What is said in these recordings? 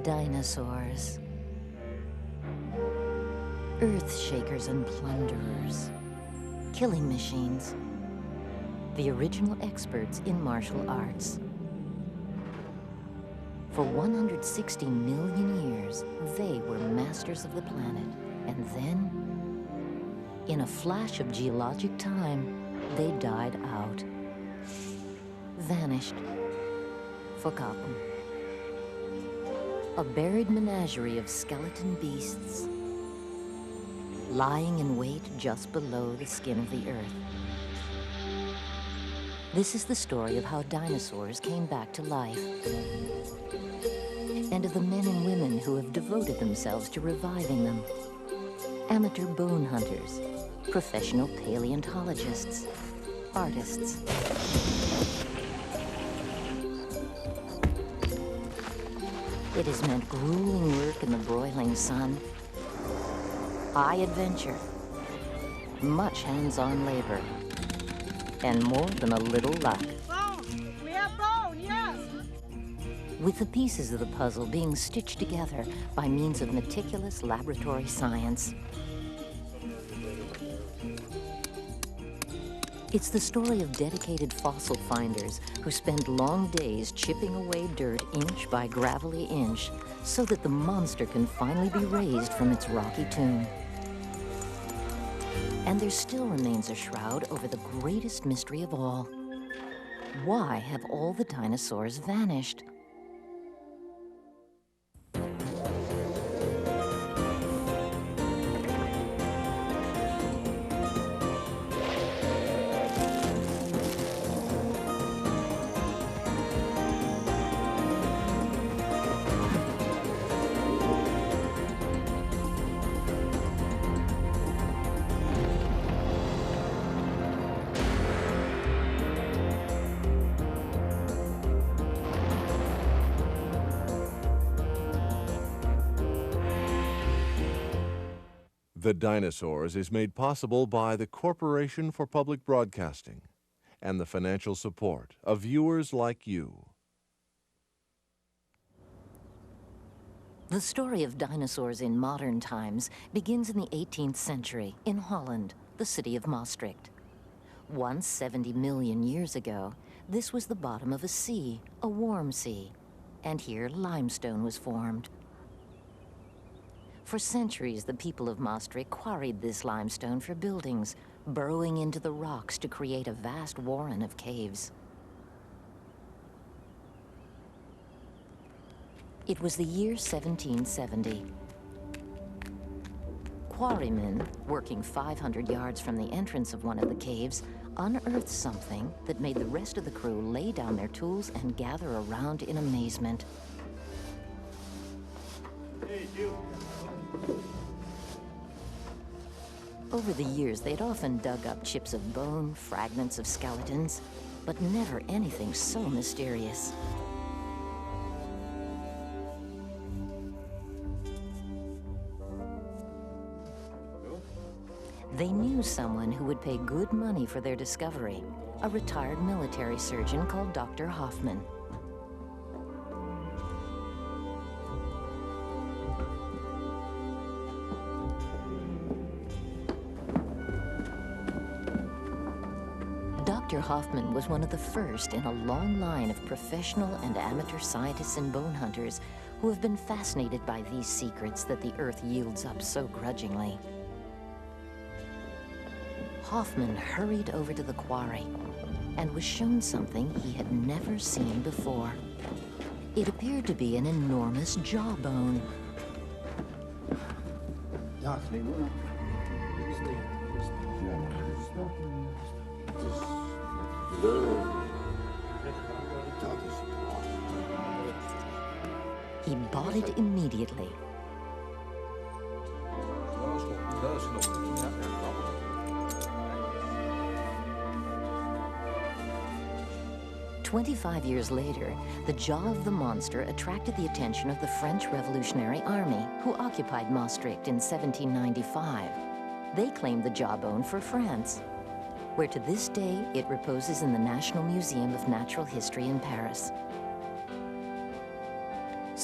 Dinosaurs. Earth shakers and plunderers. Killing machines. The original experts in martial arts. For 160 million years, they were masters of the planet. And then, in a flash of geologic time, they died out. Vanished. Forgotten. A buried menagerie of skeleton beasts, lying in wait just below the skin of the Earth. This is the story of how dinosaurs came back to life, and of the men and women who have devoted themselves to reviving them. Amateur bone hunters, professional paleontologists, artists. It has meant grueling work in the broiling sun, high adventure, much hands-on labor, and more than a little luck. Bone! We have bone, yes! With the pieces of the puzzle being stitched together by means of meticulous laboratory science. It's the story of dedicated fossil finders who spend long days chipping away dirt inch by gravelly inch so that the monster can finally be raised from its rocky tomb. And there still remains a shroud over the greatest mystery of all. Why have all the dinosaurs vanished? The Dinosaurs is made possible by the Corporation for Public Broadcasting and the financial support of viewers like you. The story of dinosaurs in modern times begins in the 18th century in Holland, the city of Maastricht. Once 70 million years ago, this was the bottom of a sea, a warm sea, and here limestone was formed. For centuries, the people of Maastricht quarried this limestone for buildings, burrowing into the rocks to create a vast warren of caves. It was the year 1770. Quarrymen, working 500 yards from the entrance of one of the caves, unearthed something that made the rest of the crew lay down their tools and gather around in amazement. Hey, you. Over the years, they'd often dug up chips of bone, fragments of skeletons, but never anything so mysterious. They knew someone who would pay good money for their discovery, a retired military surgeon called Dr. Hoffman. Dr. Hoffman was one of the first in a long line of professional and amateur scientists and bone hunters who have been fascinated by these secrets that the Earth yields up so grudgingly. Hoffman hurried over to the quarry and was shown something he had never seen before. It appeared to be an enormous jawbone. He bought it immediately. "25 years later, the jaw of the monster attracted the attention of the French Revolutionary Army, who occupied Maastricht in 1795. They claimed the jawbone for France, where to this day it reposes in the National Museum of Natural History in Paris.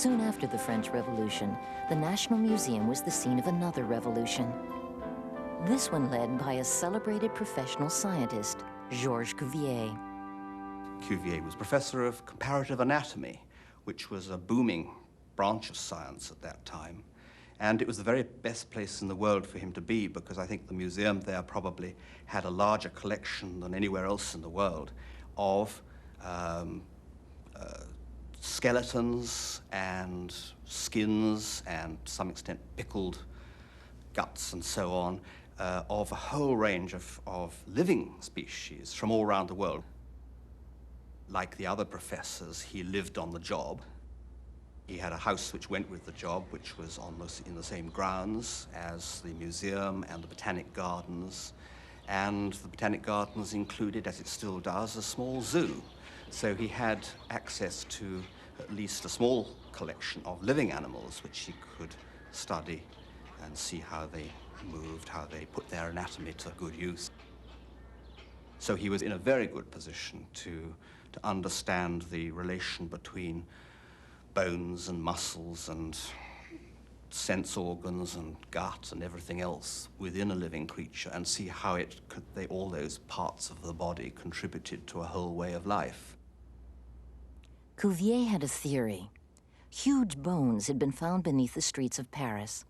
Soon after the French Revolution, the National Museum was the scene of another revolution. This one led by a celebrated professional scientist, Georges Cuvier. Cuvier was professor of comparative anatomy, which was a booming branch of science at that time. And it was the very best place in the world for him to be, because I think the museum there probably had a larger collection than anywhere else in the world of skeletons and skins and, to some extent, pickled guts and so on, of a whole range of living species from all around the world. Like the other professors, he lived on the job. He had a house which went with the job, which was in the same grounds as the museum and the botanic gardens. And the botanic gardens included, as it still does, a small zoo. So he had access to at least a small collection of living animals which he could study and see how they moved, how they put their anatomy to good use. So he was in a very good position to understand the relation between bones and muscles and sense organs and gut and everything else within a living creature, and see how all those parts of the body contributed to a whole way of life. Cuvier had a theory. Huge bones had been found beneath the streets of Paris.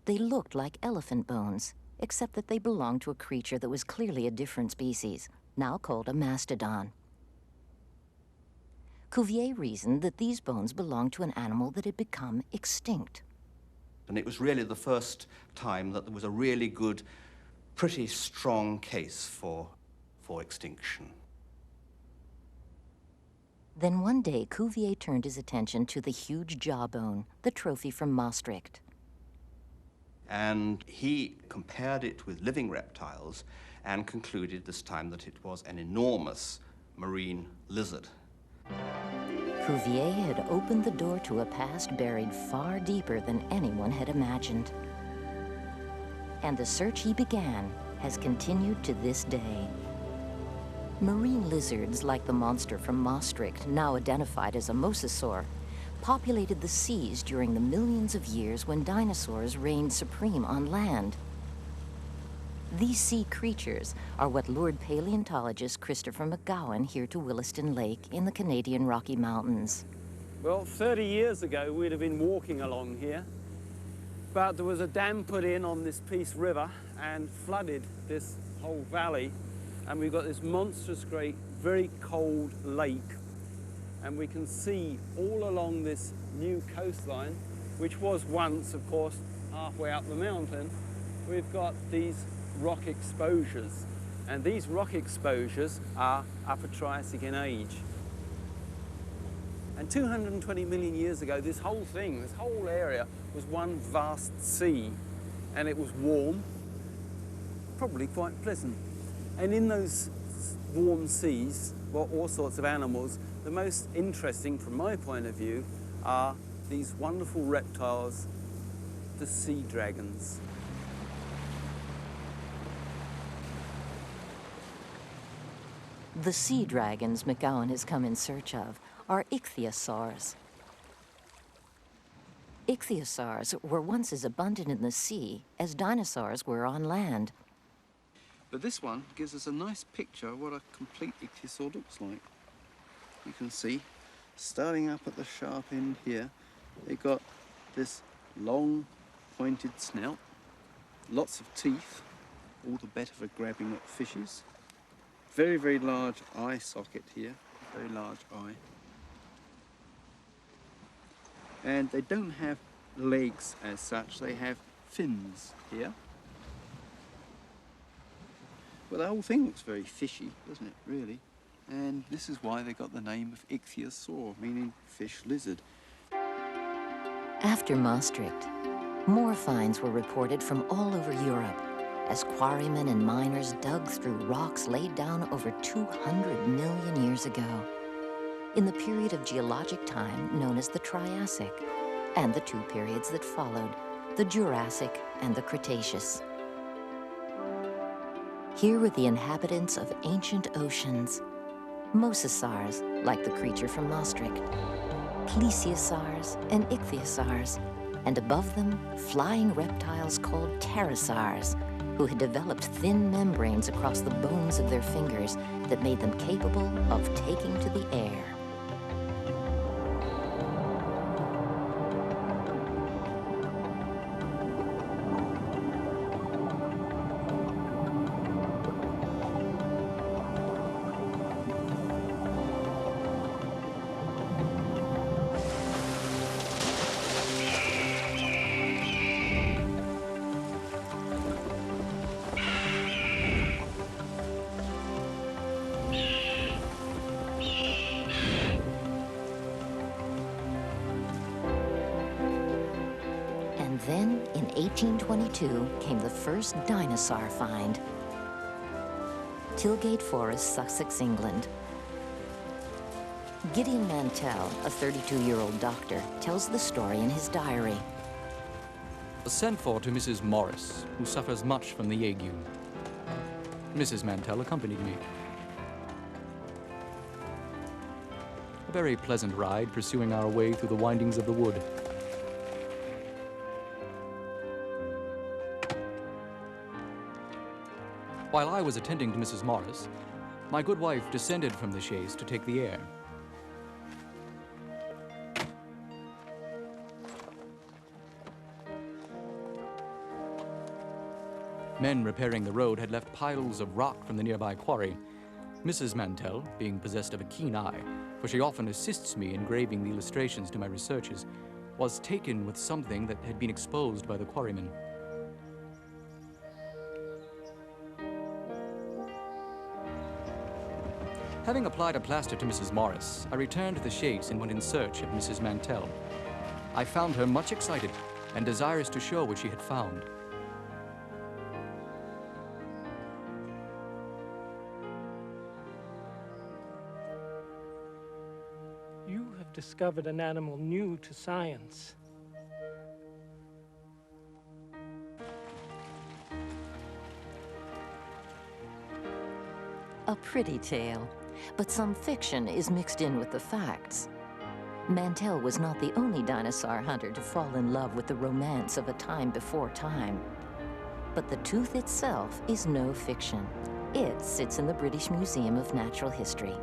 They looked like elephant bones, except that they belonged to a creature that was clearly a different species, now called a mastodon. Cuvier reasoned that these bones belonged to an animal that had become extinct. And it was really the first time that there was a really good, pretty strong case for extinction. Then one day, Cuvier turned his attention to the huge jawbone, the trophy from Maastricht. And he compared it with living reptiles and concluded this time that it was an enormous marine lizard. Cuvier had opened the door to a past buried far deeper than anyone had imagined. And the search he began has continued to this day. Marine lizards, like the monster from Maastricht, now identified as a mosasaur, populated the seas during the millions of years when dinosaurs reigned supreme on land. These sea creatures are what lured paleontologist Christopher McGowan here to Williston Lake in the Canadian Rocky Mountains. Well, 30 years ago, we'd have been walking along here, but there was a dam put in on this Peace River and flooded this whole valley, and we've got this monstrous, great, very cold lake, and we can see all along this new coastline, which was once, of course, halfway up the mountain, we've got these rock exposures, and these rock exposures are Upper Triassic in age. And 220 million years ago, this whole thing, this whole area was one vast sea, and it was warm, probably quite pleasant. And in those warm seas were all sorts of animals. The most interesting, from my point of view, are these wonderful reptiles, the sea dragons. The sea dragons McGowan has come in search of are ichthyosaurs. Ichthyosaurs were once as abundant in the sea as dinosaurs were on land. But this one gives us a nice picture of what a complete ichthyosaur looks like. You can see, starting up at the sharp end here, they've got this long, pointed snout, lots of teeth, all the better for grabbing at fishes. Very, very large eye socket here, very large eye. And they don't have legs as such, they have fins here. Well, the whole thing looks very fishy, doesn't it, really? And this is why they got the name of ichthyosaur, meaning fish lizard. After Maastricht, more finds were reported from all over Europe as quarrymen and miners dug through rocks laid down over 200 million years ago, in the period of geologic time known as the Triassic, and the two periods that followed, the Jurassic and the Cretaceous. Here were the inhabitants of ancient oceans, mosasaurs, like the creature from Maastricht, plesiosaurs and ichthyosaurs, and above them, flying reptiles called pterosaurs, who had developed thin membranes across the bones of their fingers that made them capable of taking to the air. Then, in 1822, came the first dinosaur find. Tilgate Forest, Sussex, England. Gideon Mantell, a 32-year-old doctor, tells the story in his diary. Was sent for to Mrs. Morris, who suffers much from the ague. Mrs. Mantell accompanied me. A very pleasant ride, pursuing our way through the windings of the wood. While I was attending to Mrs. Morris, my good wife descended from the chaise to take the air. Men repairing the road had left piles of rock from the nearby quarry. Mrs. Mantell, being possessed of a keen eye, for she often assists me in engraving the illustrations to my researches, was taken with something that had been exposed by the quarrymen. Having applied a plaster to Mrs. Morris, I returned to the chaise and went in search of Mrs. Mantell. I found her much excited and desirous to show what she had found. You have discovered an animal new to science. A pretty tale, but some fiction is mixed in with the facts. Mantell was not the only dinosaur hunter to fall in love with the romance of a time before time. But the tooth itself is no fiction. It sits in the British Museum of Natural History.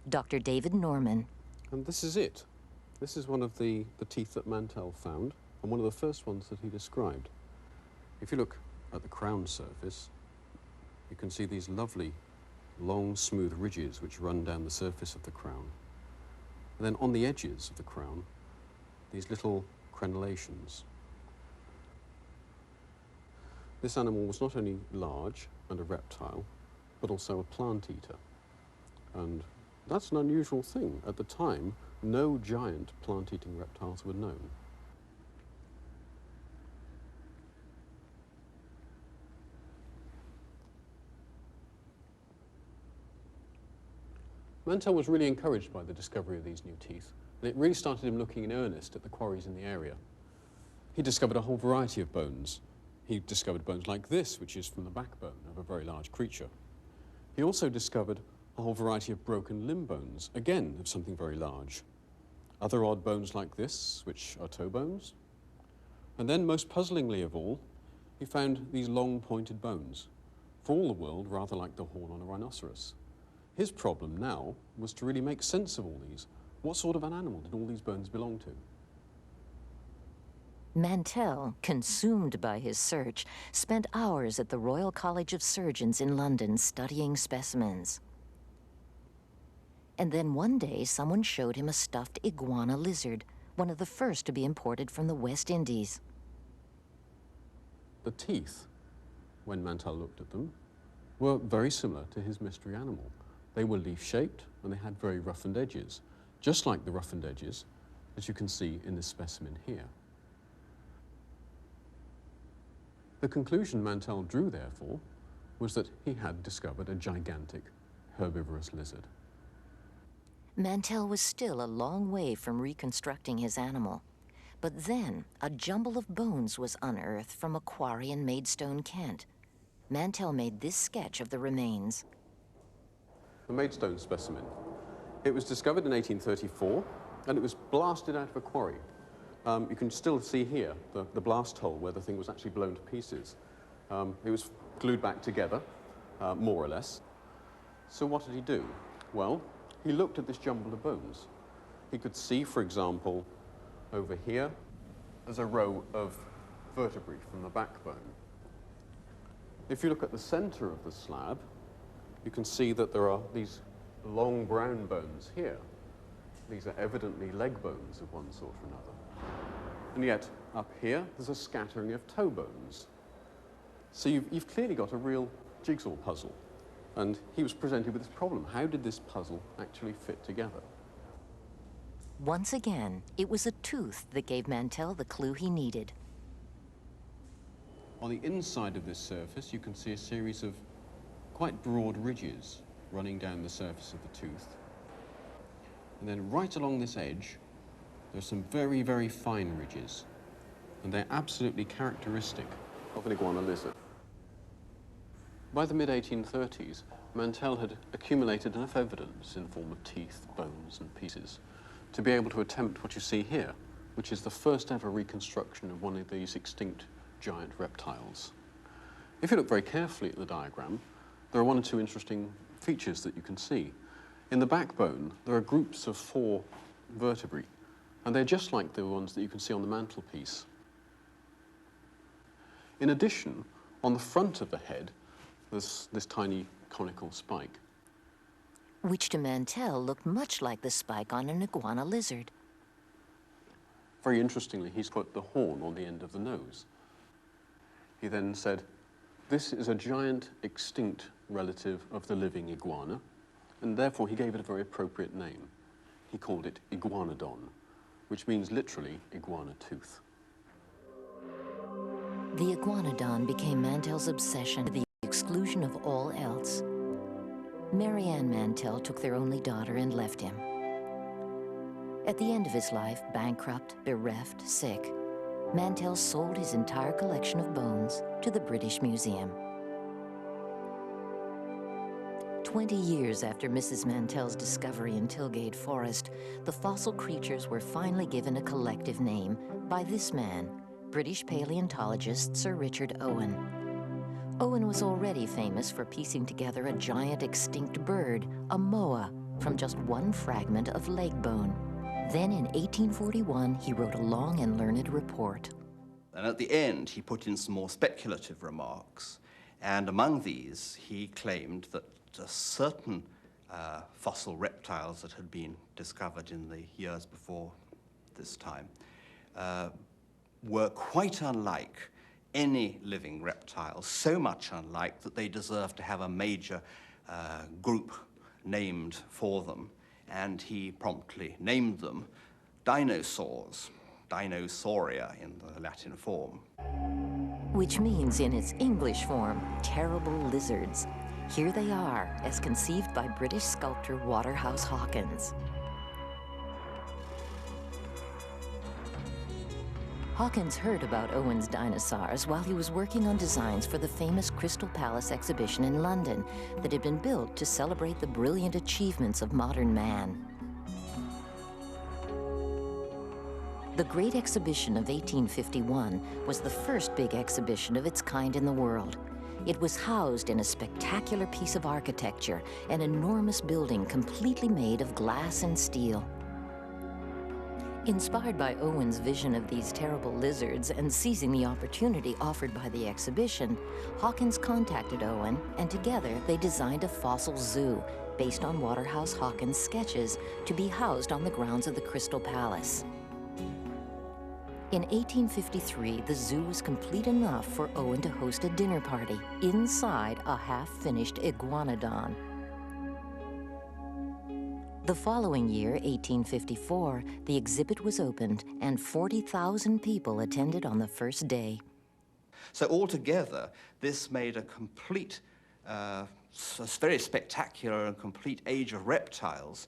Dr. David Norman. And this is it. This is one of the teeth that Mantell found, and one of the first ones that he described. If you look at the crown surface, you can see these lovely, long, smooth ridges which run down the surface of the crown. And then on the edges of the crown, these little crenellations. This animal was not only large and a reptile, but also a plant eater. And that's an unusual thing. At the time, no giant plant-eating reptiles were known. Mantell was really encouraged by the discovery of these new teeth, and it really started him looking in earnest at the quarries in the area. He discovered a whole variety of bones. He discovered bones like this, which is from the backbone of a very large creature. He also discovered a whole variety of broken limb bones, again of something very large. Other odd bones like this, which are toe bones. And then, most puzzlingly of all, he found these long pointed bones, for all the world rather like the horn on a rhinoceros. His problem now was to really make sense of all these. What sort of an animal did all these bones belong to? Mantell, consumed by his search, spent hours at the Royal College of Surgeons in London studying specimens. And then one day, someone showed him a stuffed iguana lizard, one of the first to be imported from the West Indies. The teeth, when Mantell looked at them, were very similar to his mystery animal. They were leaf-shaped, and they had very roughened edges, just like the roughened edges that you can see in this specimen here. The conclusion Mantell drew, therefore, was that he had discovered a gigantic herbivorous lizard. Mantell was still a long way from reconstructing his animal. But then, a jumble of bones was unearthed from a quarry in Maidstone, Kent. Mantell made this sketch of the remains. The Maidstone specimen. It was discovered in 1834, and it was blasted out of a quarry. You can still see here the blast hole where the thing was actually blown to pieces. It was glued back together, more or less. So what did he do? Well, he looked at this jumble of bones. He could see, for example, over here, there's a row of vertebrae from the backbone. If you look at the center of the slab, you can see that there are these long brown bones here. These are evidently leg bones of one sort or another. And yet, up here, there's a scattering of toe bones. So you've clearly got a real jigsaw puzzle. And he was presented with this problem. How did this puzzle actually fit together? Once again, it was a tooth that gave Mantell the clue he needed. On the inside of this surface, you can see a series of quite broad ridges running down the surface of the tooth. And then right along this edge, there's some very, very fine ridges. And they're absolutely characteristic of an iguana lizard. By the mid-1830s, Mantell had accumulated enough evidence in the form of teeth, bones, and pieces to be able to attempt what you see here, which is the first ever reconstruction of one of these extinct giant reptiles. If you look very carefully at the diagram, there are one or two interesting features that you can see. In the backbone, there are groups of 4 vertebrae, and they're just like the ones that you can see on the mantelpiece. In addition, on the front of the head, there's this tiny conical spike. Which to Mantell looked much like the spike on an iguana lizard. Very interestingly, he's put the horn on the end of the nose. He then said, this is a giant extinct relative of the living iguana, and therefore he gave it a very appropriate name. He called it Iguanodon, which means literally iguana tooth. The Iguanodon became Mantell's obsession to the exclusion of all else. Mary Ann Mantell took their only daughter and left him. At the end of his life, bankrupt, bereft, sick, Mantell sold his entire collection of bones to the British Museum. 20 years after Mrs. Mantell's discovery in Tilgate Forest, the fossil creatures were finally given a collective name by this man, British paleontologist Sir Richard Owen. Owen was already famous for piecing together a giant extinct bird, a moa, from just one fragment of leg bone. Then in 1841, he wrote a long and learned report. And at the end, he put in some more speculative remarks. And among these, he claimed that certain fossil reptiles that had been discovered in the years before this time were quite unlike any living reptile, so much unlike that they deserve to have a major group named for them. And he promptly named them dinosaurs, Dinosauria in the Latin form. Which means in its English form, terrible lizards. Here they are, as conceived by British sculptor Waterhouse Hawkins. Hawkins heard about Owen's dinosaurs while he was working on designs for the famous Crystal Palace exhibition in London that had been built to celebrate the brilliant achievements of modern man. The Great Exhibition of 1851 was the first big exhibition of its kind in the world. It was housed in a spectacular piece of architecture, an enormous building completely made of glass and steel. Inspired by Owen's vision of these terrible lizards and seizing the opportunity offered by the exhibition, Hawkins contacted Owen, and together they designed a fossil zoo based on Waterhouse Hawkins' sketches to be housed on the grounds of the Crystal Palace. In 1853, the zoo was complete enough for Owen to host a dinner party inside a half-finished Iguanodon. The following year, 1854, the exhibit was opened and 40,000 people attended on the first day. So altogether, this made a complete, very spectacular and complete age of reptiles,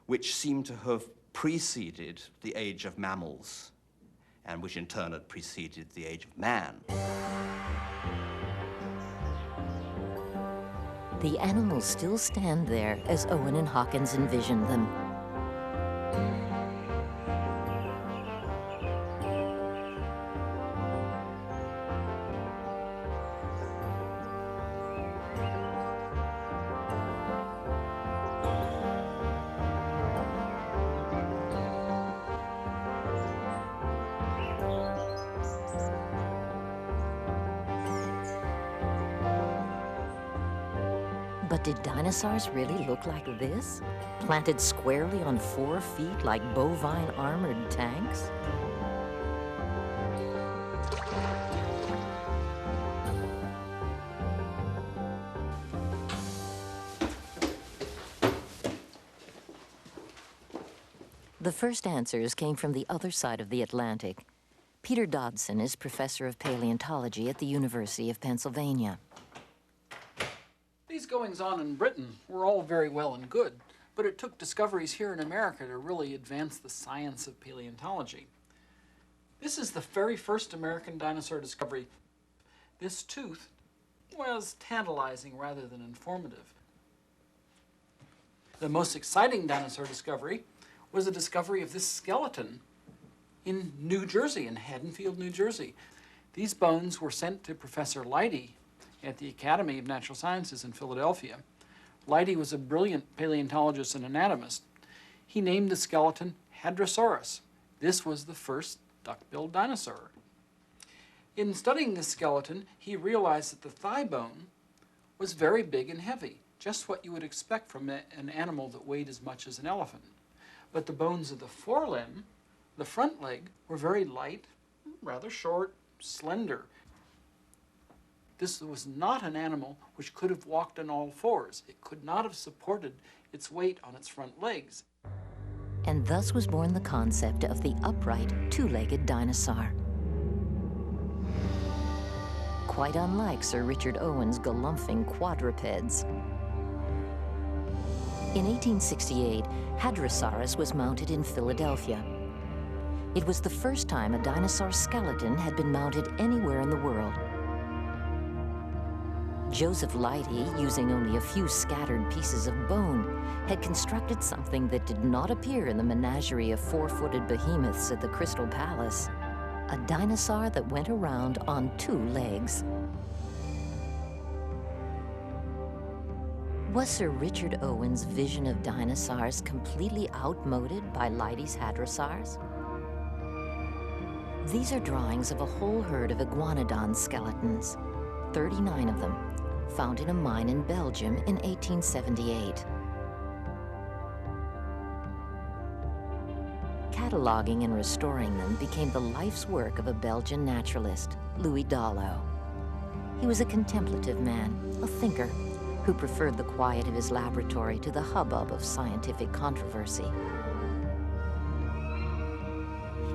which seemed to have preceded the age of mammals, and which in turn had preceded the age of man. The animals still stand there as Owen and Hawkins envisioned them. But did dinosaurs really look like this? Planted squarely on 4 feet like bovine armored tanks? The first answers came from the other side of the Atlantic. Peter Dodson is professor of paleontology at the University of Pennsylvania. These goings-on in Britain were all very well and good, but it took discoveries here in America to really advance the science of paleontology. This is the very first American dinosaur discovery. This tooth was tantalizing rather than informative. The most exciting dinosaur discovery was the discovery of this skeleton in New Jersey, in Haddonfield, New Jersey. These bones were sent to Professor Leidy at the Academy of Natural Sciences in Philadelphia. Leidy was a brilliant paleontologist and anatomist. He named the skeleton Hadrosaurus. This was the first duck-billed dinosaur. In studying this skeleton, he realized that the thigh bone was very big and heavy, just what you would expect from an animal that weighed as much as an elephant. But the bones of the forelimb, the front leg, were very light, rather short, slender. This was not an animal which could have walked on all fours. It could not have supported its weight on its front legs. And thus was born the concept of the upright, two-legged dinosaur. Quite unlike Sir Richard Owen's galumphing quadrupeds. In 1868, Hadrosaurus was mounted in Philadelphia. It was the first time a dinosaur skeleton had been mounted anywhere in the world. Joseph Leidy, using only a few scattered pieces of bone, had constructed something that did not appear in the menagerie of 4-footed behemoths at the Crystal Palace. A dinosaur that went around on 2 legs. Was Sir Richard Owen's vision of dinosaurs completely outmoded by Leidy's hadrosaurs? These are drawings of a whole herd of Iguanodon skeletons, 39 of them, found in a mine in Belgium in 1878. Cataloging and restoring them became the life's work of a Belgian naturalist, Louis Dallo. He was a contemplative man, a thinker, who preferred the quiet of his laboratory to the hubbub of scientific controversy.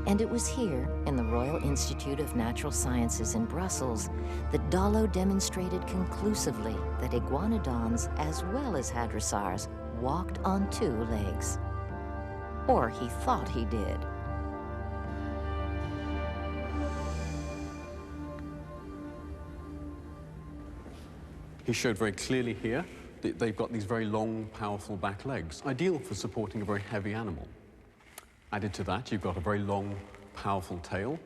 And it was here, in the Royal Institute of Natural Sciences in Brussels, that Dallo demonstrated conclusively that iguanodons, as well as hadrosaurs, walked on 2 legs. Or he thought he did. He showed very clearly here that they've got these very long, powerful back legs, ideal for supporting a very heavy animal. Added to that, you've got a very long, powerful tail,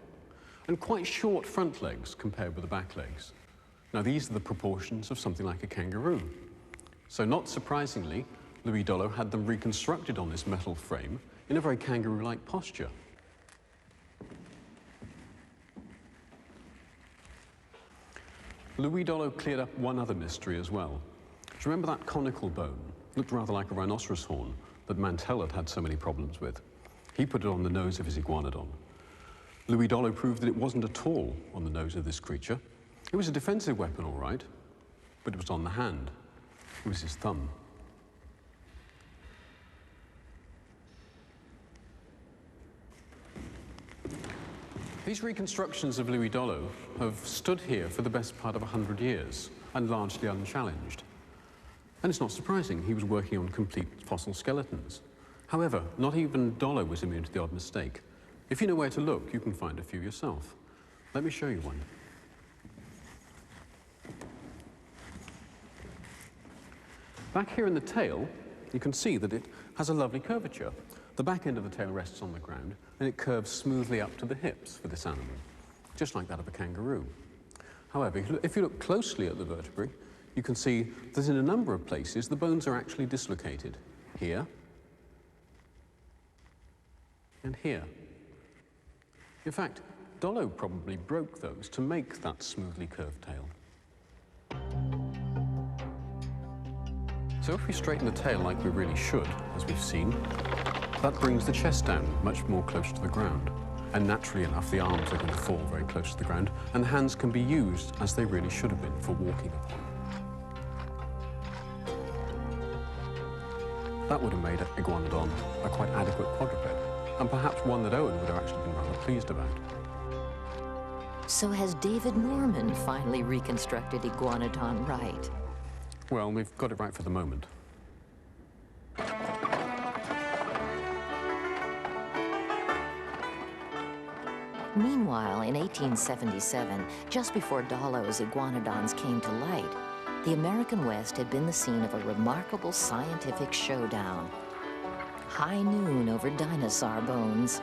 and quite short front legs compared with the back legs. Now, these are the proportions of something like a kangaroo. So not surprisingly, Louis Dallo had them reconstructed on this metal frame in a very kangaroo-like posture. Louis Dallo cleared up one other mystery as well. Do you remember that conical bone? Looked rather like a rhinoceros horn that Mantell had had so many problems with. He put it on the nose of his iguanodon. Louis Dallo proved that it wasn't at all on the nose of this creature. It was a defensive weapon, all right, but it was on the hand. It was his thumb. These reconstructions of Louis Dallo have stood here for the best part of 100 years and largely unchallenged. And it's not surprising, he was working on complete fossil skeletons. However, not even Dallo was immune to the odd mistake. If you know where to look, you can find a few yourself. Let me show you one. Back here in the tail, you can see that it has a lovely curvature. The back end of the tail rests on the ground, and it curves smoothly up to the hips for this animal, just like that of a kangaroo. However, if you look closely at the vertebrae, you can see that in a number of places the bones are actually dislocated. Here, and here. In fact, Dollo probably broke those to make that smoothly curved tail. So if we straighten the tail like we really should, as we've seen, that brings the chest down much more close to the ground. And naturally enough, the arms are going to fall very close to the ground, and the hands can be used as they really should have been for walking upon. That would have made Iguanodon a quite adequate quadruped, and perhaps one that Owen would have actually been rather pleased about. So has David Norman finally reconstructed Iguanodon right? Well, we've got it right for the moment. Meanwhile, in 1877, just before Dollo's Iguanodons came to light, the American West had been the scene of a remarkable scientific showdown. High noon over dinosaur bones.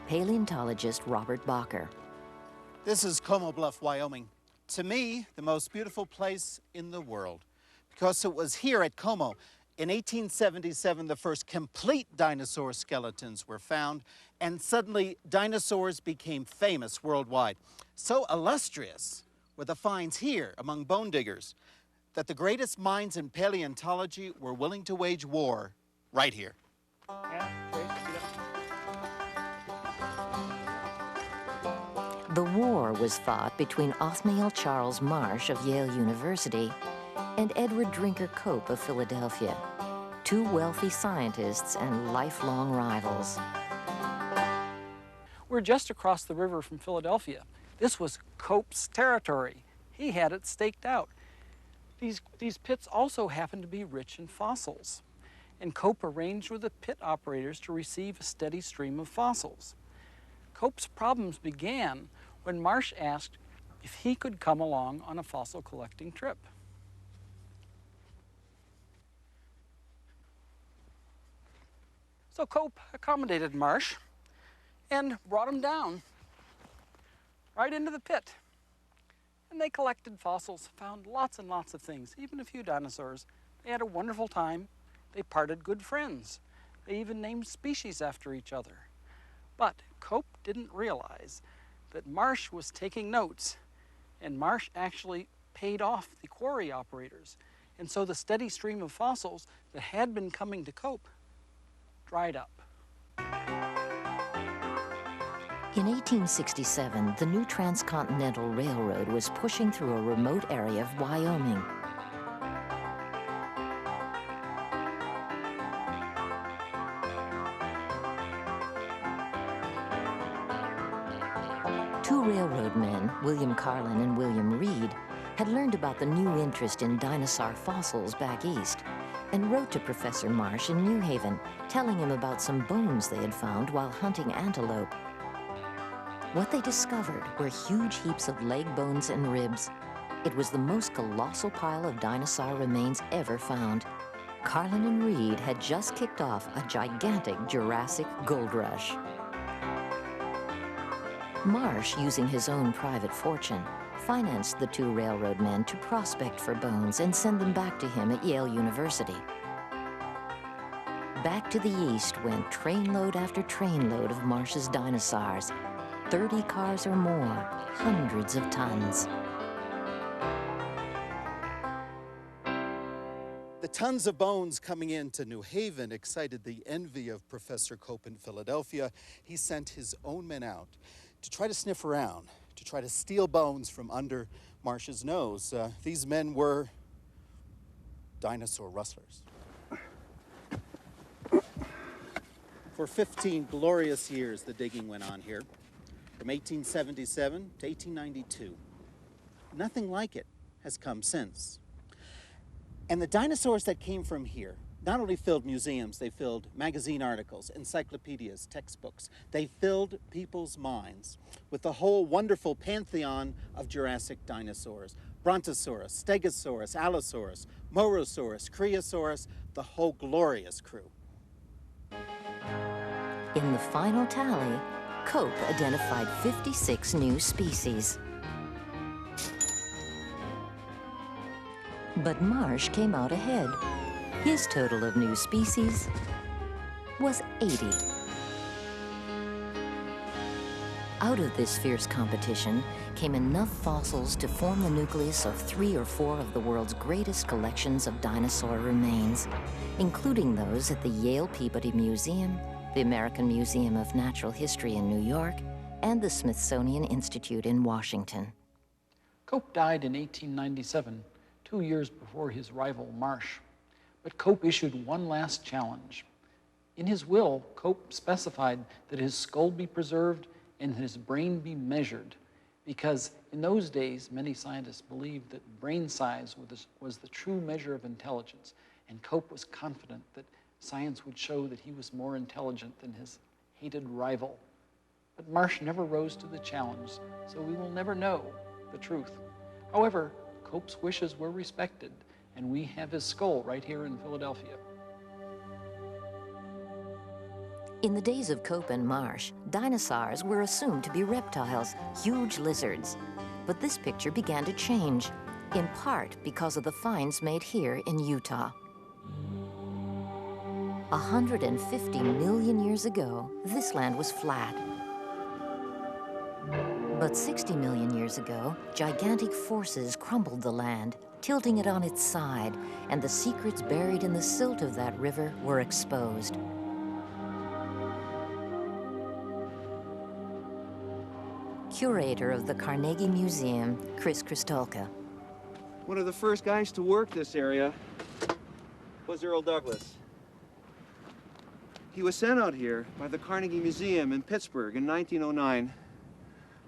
Paleontologist Robert Bacher. This is Como Bluff, Wyoming. To me, the most beautiful place in the world, because it was here at Como in 1877 the first complete dinosaur skeletons were found, and suddenly dinosaurs became famous worldwide. So illustrious were the finds here among bone diggers that the greatest minds in paleontology were willing to wage war right here. The war was fought between Othniel Charles Marsh of Yale University and Edward Drinker Cope of Philadelphia, two wealthy scientists and lifelong rivals. We're just across the river from Philadelphia. This was Cope's territory. He had it staked out. These pits also happened to be rich in fossils, and Cope arranged with the pit operators to receive a steady stream of fossils. Cope's problems began when Marsh asked if he could come along on a fossil collecting trip. So Cope accommodated Marsh and brought him down right into the pit. And they collected fossils, found lots and lots of things, even a few dinosaurs. They had a wonderful time. They parted good friends. They even named species after each other. But Cope didn't realize that Marsh was taking notes, and Marsh actually paid off the quarry operators. And so the steady stream of fossils that had been coming to Cope dried up. In 1867, the new Transcontinental Railroad was pushing through a remote area of Wyoming. Two railroad men, William Carlin and William Reed, had learned about the new interest in dinosaur fossils back east and wrote to Professor Marsh in New Haven, telling him about some bones they had found while hunting antelope. What they discovered were huge heaps of leg bones and ribs. It was the most colossal pile of dinosaur remains ever found. Carlin and Reed had just kicked off a gigantic Jurassic gold rush. Marsh, using his own private fortune, financed the two railroad men to prospect for bones and send them back to him at Yale University. Back to the east went trainload after trainload of Marsh's dinosaurs, 30 cars or more, hundreds of tons. The tons of bones coming into New Haven excited the envy of Professor Cope in Philadelphia. He sent his own men out to try to sniff around, to try to steal bones from under Marsh's nose. These men were dinosaur rustlers. For 15 glorious years, the digging went on here, from 1877 to 1892. Nothing like it has come since. And the dinosaurs that came from here not only filled museums, they filled magazine articles, encyclopedias, textbooks. They filled people's minds with the whole wonderful pantheon of Jurassic dinosaurs. Brontosaurus, Stegosaurus, Allosaurus, Morosaurus, Creosaurus, the whole glorious crew. In the final tally, Cope identified 56 new species. But Marsh came out ahead. His total of new species was 80. Out of this fierce competition came enough fossils to form the nucleus of 3 or 4 of the world's greatest collections of dinosaur remains, including those at the Yale Peabody Museum, the American Museum of Natural History in New York, and the Smithsonian Institute in Washington. Cope died in 1897, 2 years before his rival Marsh. But Cope issued one last challenge. In his will, Cope specified that his skull be preserved and his brain be measured, because in those days, many scientists believed that brain size was the true measure of intelligence, and Cope was confident that science would show that he was more intelligent than his hated rival. But Marsh never rose to the challenge, so we will never know the truth. However, Cope's wishes were respected, and we have his skull right here in Philadelphia. In the days of Cope and Marsh, dinosaurs were assumed to be reptiles, huge lizards. But this picture began to change, in part because of the finds made here in Utah. 150 million years ago, this land was flat. But 60 million years ago, gigantic forces crumbled the land, tilting it on its side, and the secrets buried in the silt of that river were exposed. Curator of the Carnegie Museum, Chris Kristolka. One of the first guys to work this area was Earl Douglas. He was sent out here by the Carnegie Museum in Pittsburgh in 1909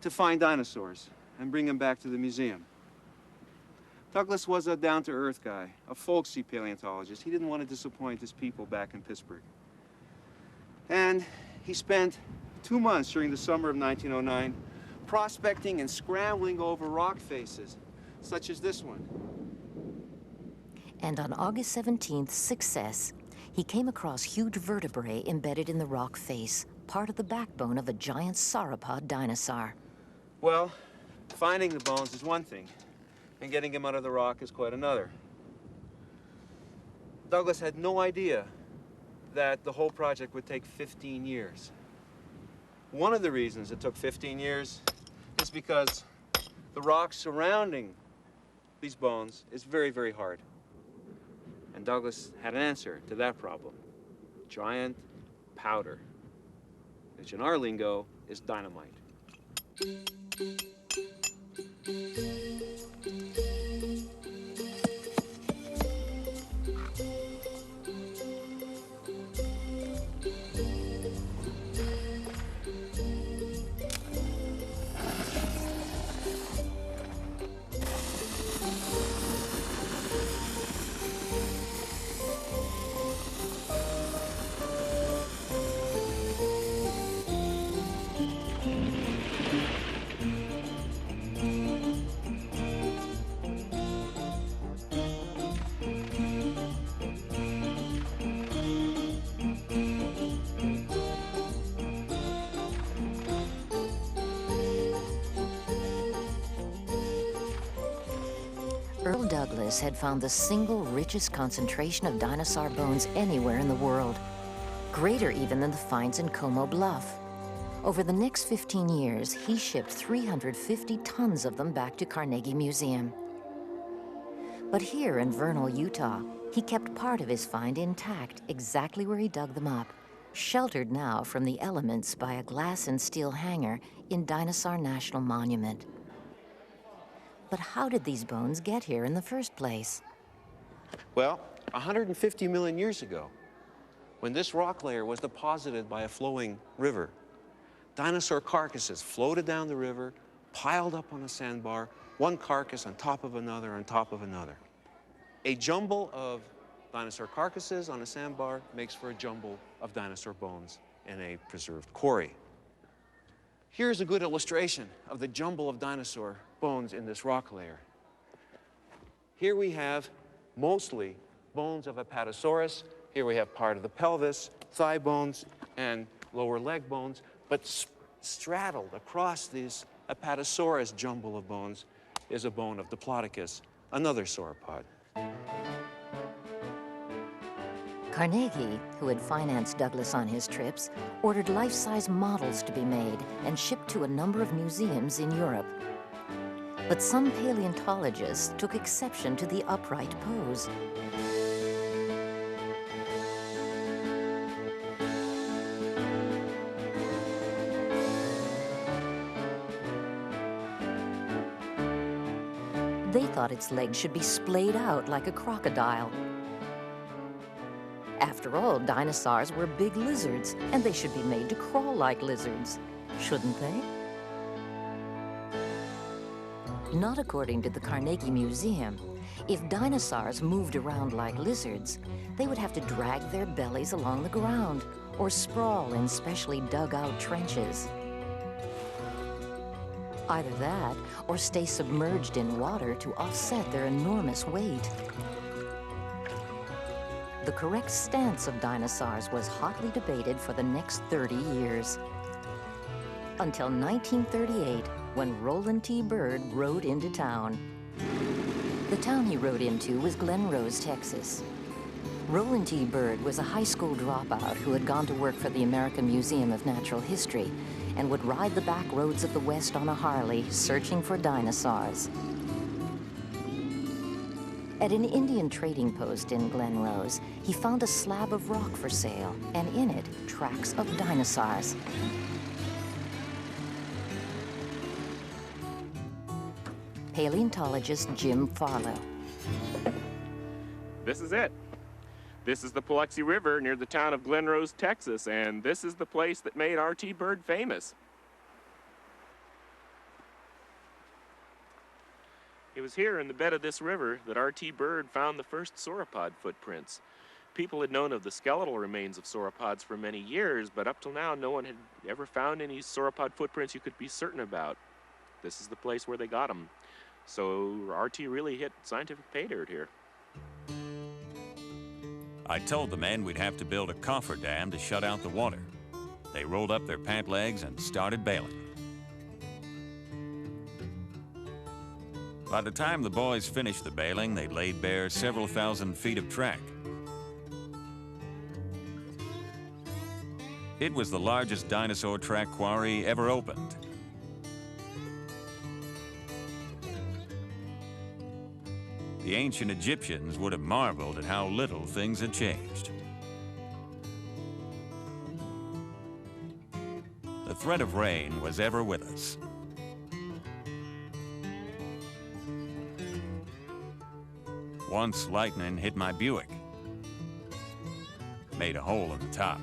to find dinosaurs and bring them back to the museum. Douglas was a down-to-earth guy, a folksy paleontologist. He didn't want to disappoint his people back in Pittsburgh. And he spent 2 months during the summer of 1909 prospecting and scrambling over rock faces, such as this one. And on August 17th, success, he came across huge vertebrae embedded in the rock face, part of the backbone of a giant sauropod dinosaur. Well, finding the bones is one thing, and getting them out of the rock is quite another. Douglas had no idea that the whole project would take 15 years. One of the reasons it took 15 years is because the rock surrounding these bones is very, very hard. And Douglas had an answer to that problem. Giant powder, which in our lingo is dynamite. Earl Douglas had found the single richest concentration of dinosaur bones anywhere in the world, greater even than the finds in Como Bluff. Over the next 15 years, he shipped 350 tons of them back to Carnegie Museum. But here in Vernal, Utah, he kept part of his find intact, exactly where he dug them up, sheltered now from the elements by a glass and steel hangar in Dinosaur National Monument. But how did these bones get here in the first place? Well, 150 million years ago, when this rock layer was deposited by a flowing river, dinosaur carcasses floated down the river, piled up on a sandbar, one carcass on top of another on top of another. A jumble of dinosaur carcasses on a sandbar makes for a jumble of dinosaur bones in a preserved quarry. Here's a good illustration of the jumble of dinosaur bones in this rock layer. Here we have mostly bones of Apatosaurus. Here we have part of the pelvis, thigh bones, and lower leg bones. But straddled across this Apatosaurus jumble of bones is a bone of Diplodocus, another sauropod. Carnegie, who had financed Douglas on his trips, ordered life-size models to be made and shipped to a number of museums in Europe. But some paleontologists took exception to the upright pose. They thought its legs should be splayed out like a crocodile. After all, dinosaurs were big lizards, and they should be made to crawl like lizards, shouldn't they? Not according to the Carnegie Museum. If dinosaurs moved around like lizards, they would have to drag their bellies along the ground or sprawl in specially dug-out trenches. Either that, or stay submerged in water to offset their enormous weight. The correct stance of dinosaurs was hotly debated for the next 30 years. Until 1938, when Roland T. Byrd rode into town. The town he rode into was Glen Rose, Texas. Roland T. Byrd was a high school dropout who had gone to work for the American Museum of Natural History and would ride the back roads of the West on a Harley, searching for dinosaurs. At an Indian trading post in Glen Rose, he found a slab of rock for sale, and in it, tracks of dinosaurs. Paleontologist Jim Farlow. This is it. This is the Paluxy River near the town of Glen Rose, Texas, and this is the place that made R.T. Byrd famous. It was here in the bed of this river that R.T. Byrd found the first sauropod footprints. People had known of the skeletal remains of sauropods for many years, but up till now no one had ever found any sauropod footprints you could be certain about. This is the place where they got them. So R.T. really hit scientific pay dirt here. I told the men we'd have to build a coffer dam to shut out the water. They rolled up their pant legs and started bailing. By the time the boys finished the bailing, they'd laid bare several thousand feet of track. It was the largest dinosaur track quarry ever opened. The ancient Egyptians would have marveled at how little things had changed. The threat of rain was ever with us. Once lightning hit my Buick, made a hole in the top.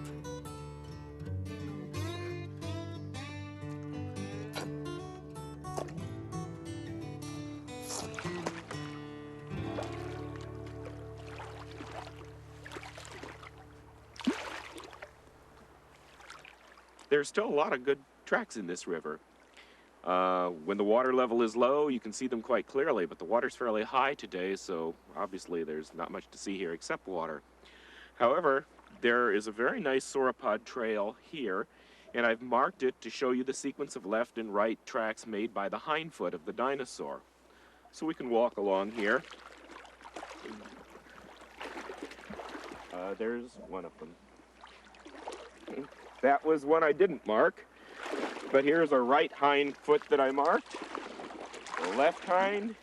There's still a lot of good tracks in this river. When the water level is low, you can see them quite clearly, but the water's fairly high today, so obviously there's not much to see here except water. However, there is a very nice sauropod trail here, and I've marked it to show you the sequence of left and right tracks made by the hindfoot of the dinosaur. So we can walk along here. There's one of them. That was one I didn't mark, but here's a right hind foot that I marked, a left hind,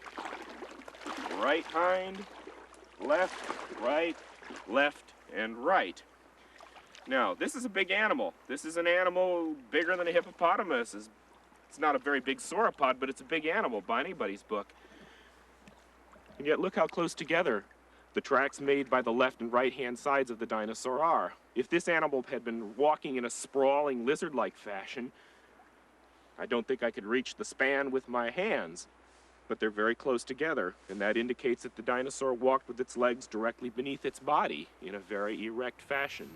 right hind, left, left, and right. Now, this is a big animal. This is an animal bigger than a hippopotamus. It's not a very big sauropod, but it's a big animal by anybody's book. And yet look how close together the tracks made by the left and right-hand sides of the dinosaur are. If this animal had been walking in a sprawling lizard-like fashion, I don't think I could reach the span with my hands, but they're very close together, and that indicates that the dinosaur walked with its legs directly beneath its body in a very erect fashion.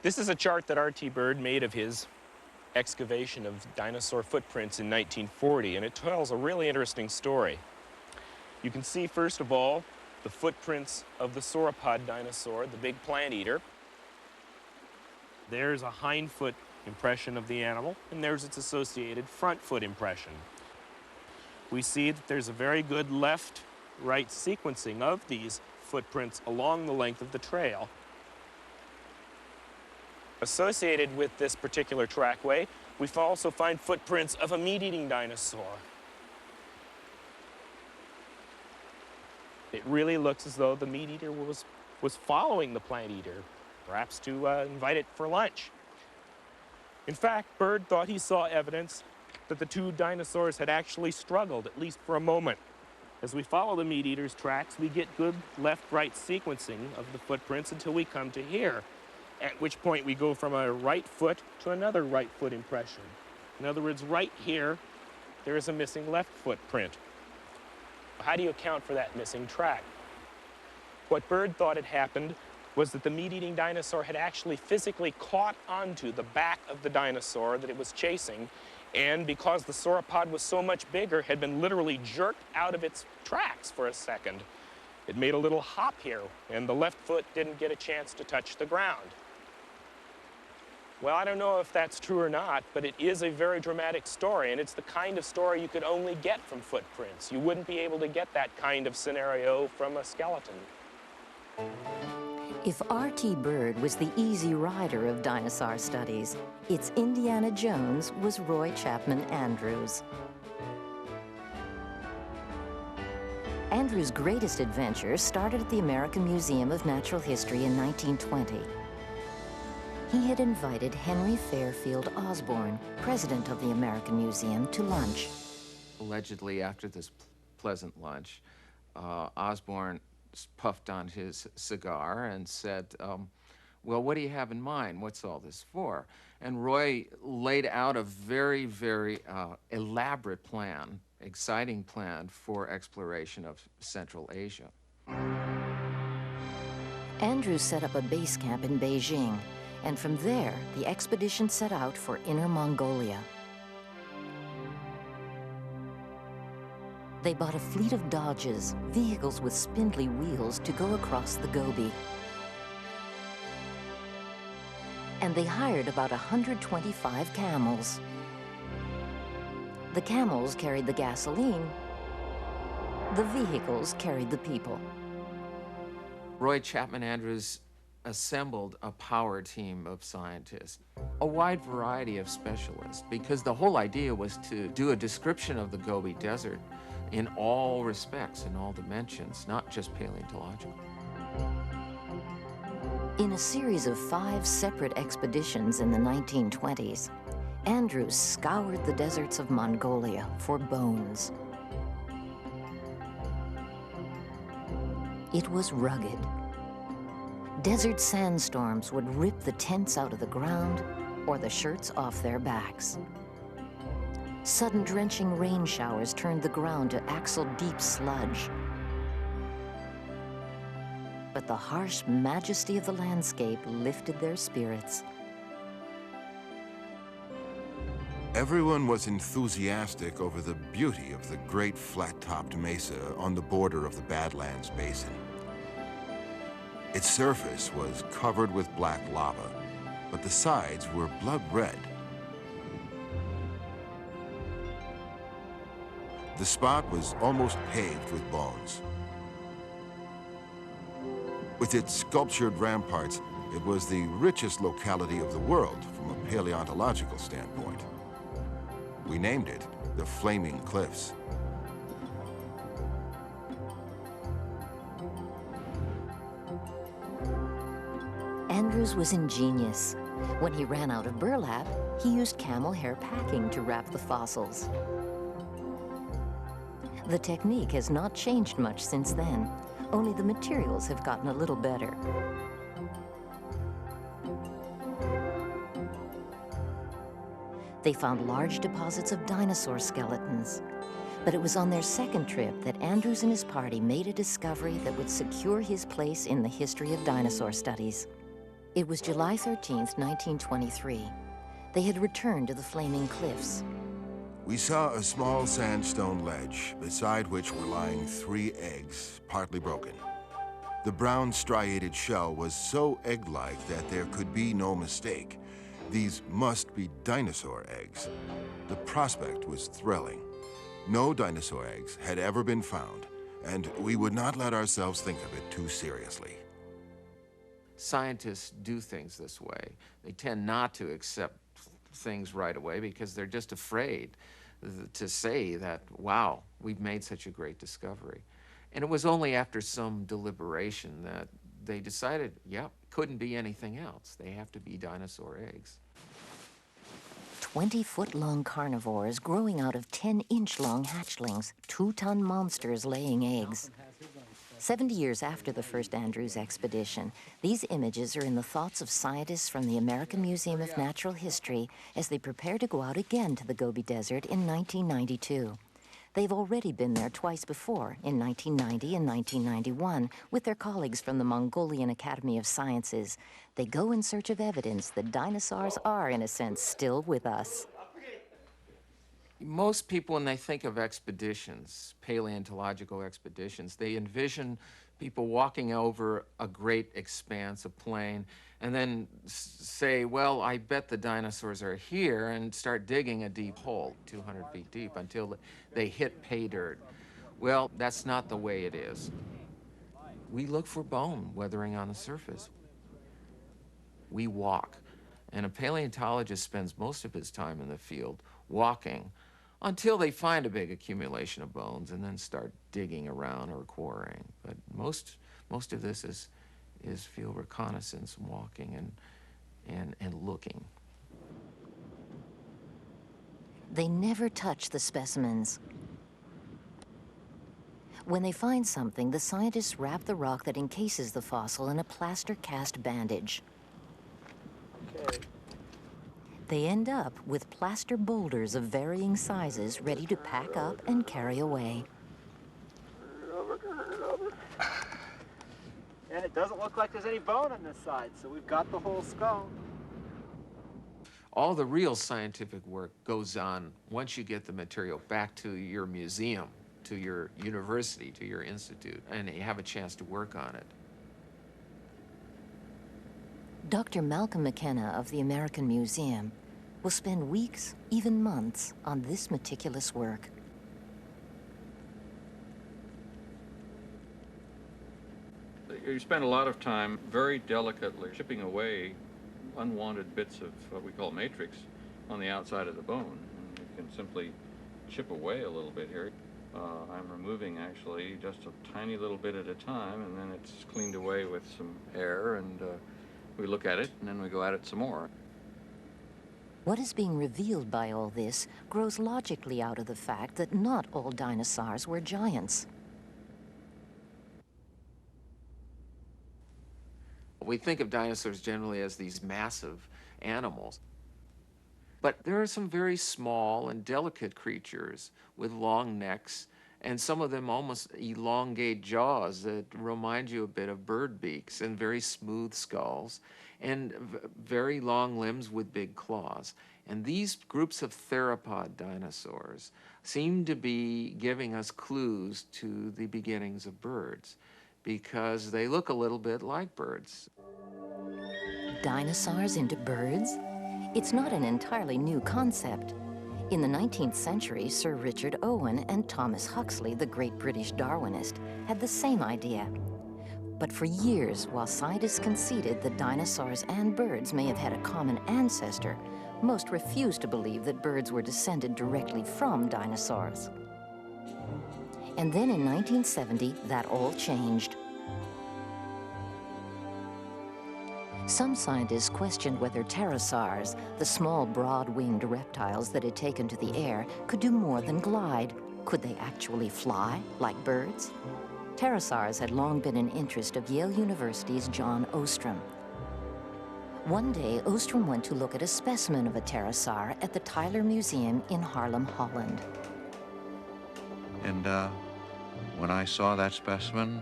This is a chart that R.T. Byrd made of his excavation of dinosaur footprints in 1940, and it tells a really interesting story. You can see, first of all, the footprints of the sauropod dinosaur, the big plant eater. There's a hind foot impression of the animal, and there's its associated front foot impression. We see that there's a very good left-right sequencing of these footprints along the length of the trail. Associated with this particular trackway, we also find footprints of a meat-eating dinosaur. It really looks as though the meat eater was following the plant eater, perhaps to invite it for lunch. In fact, Byrd thought he saw evidence that the two dinosaurs had actually struggled, at least for a moment. As we follow the meat eater's tracks, we get good left-right sequencing of the footprints until we come to here, at which point we go from a right foot to another right foot impression. In other words, right here, there is a missing left footprint. How do you account for that missing track? What Byrd thought had happened was that the meat-eating dinosaur had actually physically caught onto the back of the dinosaur that it was chasing, and because the sauropod was so much bigger, had been literally jerked out of its tracks for a second. It made a little hop here, and the left foot didn't get a chance to touch the ground. Well, I don't know if that's true or not, but it is a very dramatic story, and it's the kind of story you could only get from footprints. You wouldn't be able to get that kind of scenario from a skeleton. If R.T. Byrd was the easy rider of dinosaur studies, its Indiana Jones was Roy Chapman Andrews. Andrews' greatest adventure started at the American Museum of Natural History in 1920. He had invited Henry Fairfield Osborn, president of the American Museum, to lunch. Allegedly, after this pleasant lunch, Osborn puffed on his cigar and said, well, what do you have in mind? What's all this for? And Roy laid out a very, very elaborate plan, exciting plan for exploration of Central Asia. Andrews set up a base camp in Beijing, and from there, the expedition set out for Inner Mongolia. They bought a fleet of Dodges, vehicles with spindly wheels, to go across the Gobi. And they hired about 125 camels. The camels carried the gasoline. The vehicles carried the people. Roy Chapman Andrews assembled a power team of scientists, a wide variety of specialists, because the whole idea was to do a description of the Gobi Desert in all respects, in all dimensions, not just paleontological. In a series of 5 separate expeditions in the 1920s, Andrews scoured the deserts of Mongolia for bones. It was rugged. Desert sandstorms would rip the tents out of the ground or the shirts off their backs. Sudden drenching rain showers turned the ground to axle-deep sludge. But the harsh majesty of the landscape lifted their spirits. Everyone was enthusiastic over the beauty of the great flat-topped mesa on the border of the Badlands Basin. Its surface was covered with black lava, but the sides were blood red. The spot was almost paved with bones. With its sculptured ramparts, it was the richest locality of the world from a paleontological standpoint. We named it the Flaming Cliffs. Andrews was ingenious. When he ran out of burlap, he used camel hair packing to wrap the fossils. The technique has not changed much since then, only the materials have gotten a little better. They found large deposits of dinosaur skeletons, but it was on their second trip that Andrews and his party made a discovery that would secure his place in the history of dinosaur studies. It was July 13th, 1923. They had returned to the Flaming Cliffs. We saw a small sandstone ledge, beside which were lying 3 eggs, partly broken. The brown striated shell was so egg-like that there could be no mistake. These must be dinosaur eggs. The prospect was thrilling. No dinosaur eggs had ever been found, and we would not let ourselves think of it too seriously. Scientists do things this way. They tend not to accept things right away because they're just afraid to say that, wow, we've made such a great discovery. And it was only after some deliberation that they decided, yep, couldn't be anything else. They have to be dinosaur eggs. 20-foot-long carnivores growing out of 10-inch-long hatchlings, 2-ton monsters laying eggs. 70 years after the first Andrews expedition, these images are in the thoughts of scientists from the American Museum of Natural History as they prepare to go out again to the Gobi Desert in 1992. They've already been there twice before, in 1990 and 1991, with their colleagues from the Mongolian Academy of Sciences. They go in search of evidence that dinosaurs are, in a sense, still with us. Most people, when they think of expeditions, paleontological expeditions, they envision people walking over a great expanse of plain and then say, well, I bet the dinosaurs are here, and start digging a deep hole, 200 feet deep, until they hit pay dirt. Well, that's not the way it is. We look for bone weathering on the surface. We walk. And a paleontologist spends most of his time in the field walking until they find a big accumulation of bones and then start digging around or quarrying. But most of this is field reconnaissance, walking and looking. They never touch the specimens. When they find something, the scientists wrap the rock that encases the fossil in a plaster cast bandage. Okay. They end up with plaster boulders of varying sizes ready to pack up and carry away. And it doesn't look like there's any bone on this side, so we've got the whole skull. All the real scientific work goes on once you get the material back to your museum, to your university, to your institute, and you have a chance to work on it. Dr. Malcolm McKenna of the American Museum will spend weeks, even months, on this meticulous work. You spend a lot of time very delicately chipping away unwanted bits of what we call matrix on the outside of the bone. You can simply chip away a little bit here. I'm removing actually just a tiny little bit at a time, and then it's cleaned away with some air, and we look at it, and then we go at it some more. What is being revealed by all this grows logically out of the fact that not all dinosaurs were giants. We think of dinosaurs generally as these massive animals. But there are some very small and delicate creatures with long necks, and some of them almost elongate jaws that remind you a bit of bird beaks, and very smooth skulls, and very long limbs with big claws. And these groups of theropod dinosaurs seem to be giving us clues to the beginnings of birds, because they look a little bit like birds. Dinosaurs into birds? It's not an entirely new concept. In the 19th century, Sir Richard Owen and Thomas Huxley, the great British Darwinist, had the same idea. But for years, while scientists conceded that dinosaurs and birds may have had a common ancestor, most refused to believe that birds were descended directly from dinosaurs. And then in 1970, that all changed. Some scientists questioned whether pterosaurs, the small, broad-winged reptiles that had taken to the air, could do more than glide. Could they actually fly, like birds? Pterosaurs had long been an interest of Yale University's John Ostrom. One day, Ostrom went to look at a specimen of a pterosaur at the Tyler Museum in Haarlem, Holland. And when I saw that specimen,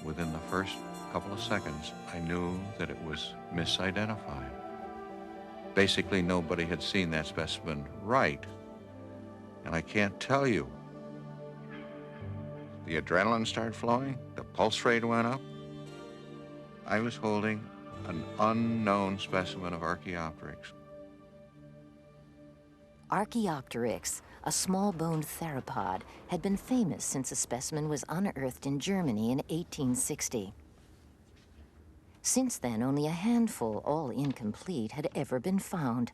within the first couple of seconds, I knew that it was misidentified. Basically, nobody had seen that specimen right. And I can't tell you. The adrenaline started flowing, the pulse rate went up. I was holding an unknown specimen of Archaeopteryx. Archaeopteryx, a small-boned theropod, had been famous since a specimen was unearthed in Germany in 1860. Since then, only a handful, all incomplete, had ever been found.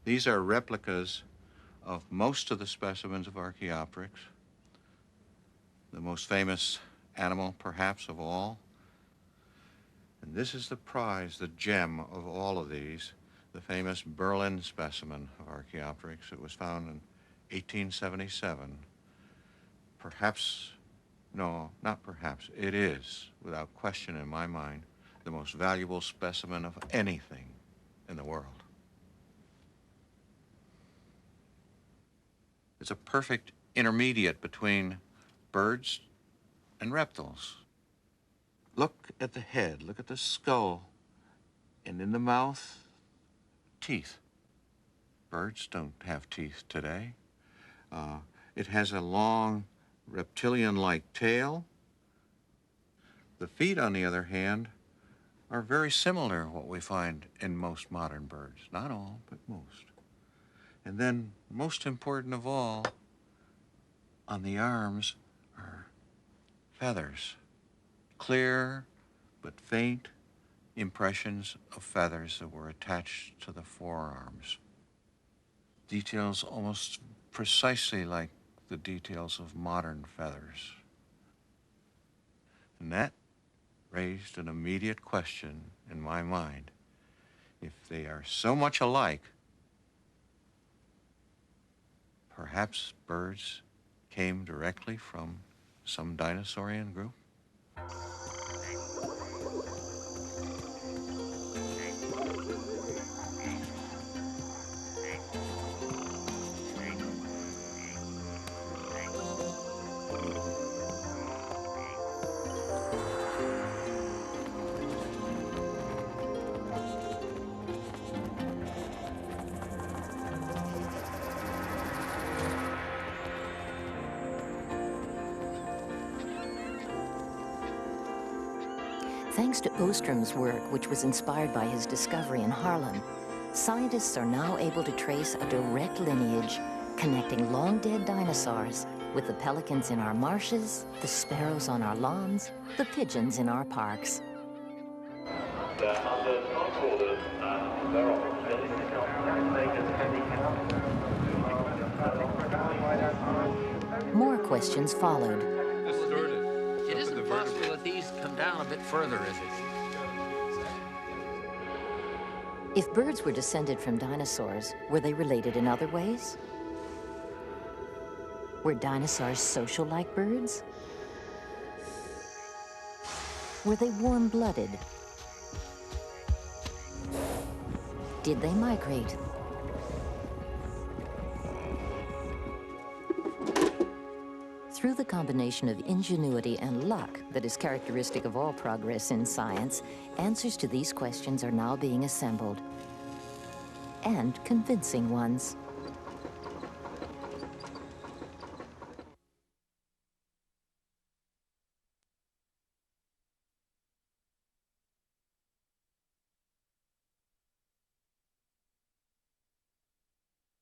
These are replicas of most of the specimens of Archaeopteryx. The most famous animal, perhaps, of all. And this is the prize, the gem of all of these, the famous Berlin specimen of Archaeopteryx. It was found in 1877. Perhaps, no, not perhaps, it is, without question in my mind, the most valuable specimen of anything in the world. It's a perfect intermediate between birds and reptiles. Look at the head, look at the skull, and in the mouth, teeth. Birds don't have teeth today. It has a long reptilian-like tail. The feet, on the other hand, are very similar to what we find in most modern birds. Not all, but most. And then, most important of all, on the arms are feathers. Clear but faint impressions of feathers that were attached to the forearms. Details almost precisely like the details of modern feathers. And that raised an immediate question in my mind. If they are so much alike, perhaps birds came directly from some dinosaurian group? Thanks to Ostrom's work, which was inspired by his discovery in Haarlem, scientists are now able to trace a direct lineage connecting long-dead dinosaurs with the pelicans in our marshes, the sparrows on our lawns, the pigeons in our parks. More questions followed. It isn't possible that these come down a bit further, is it? If birds were descended from dinosaurs, were they related in other ways? Were dinosaurs social like birds? Were they warm-blooded? Did they migrate? Through the combination of ingenuity and luck that is characteristic of all progress in science, answers to these questions are now being assembled, and convincing ones.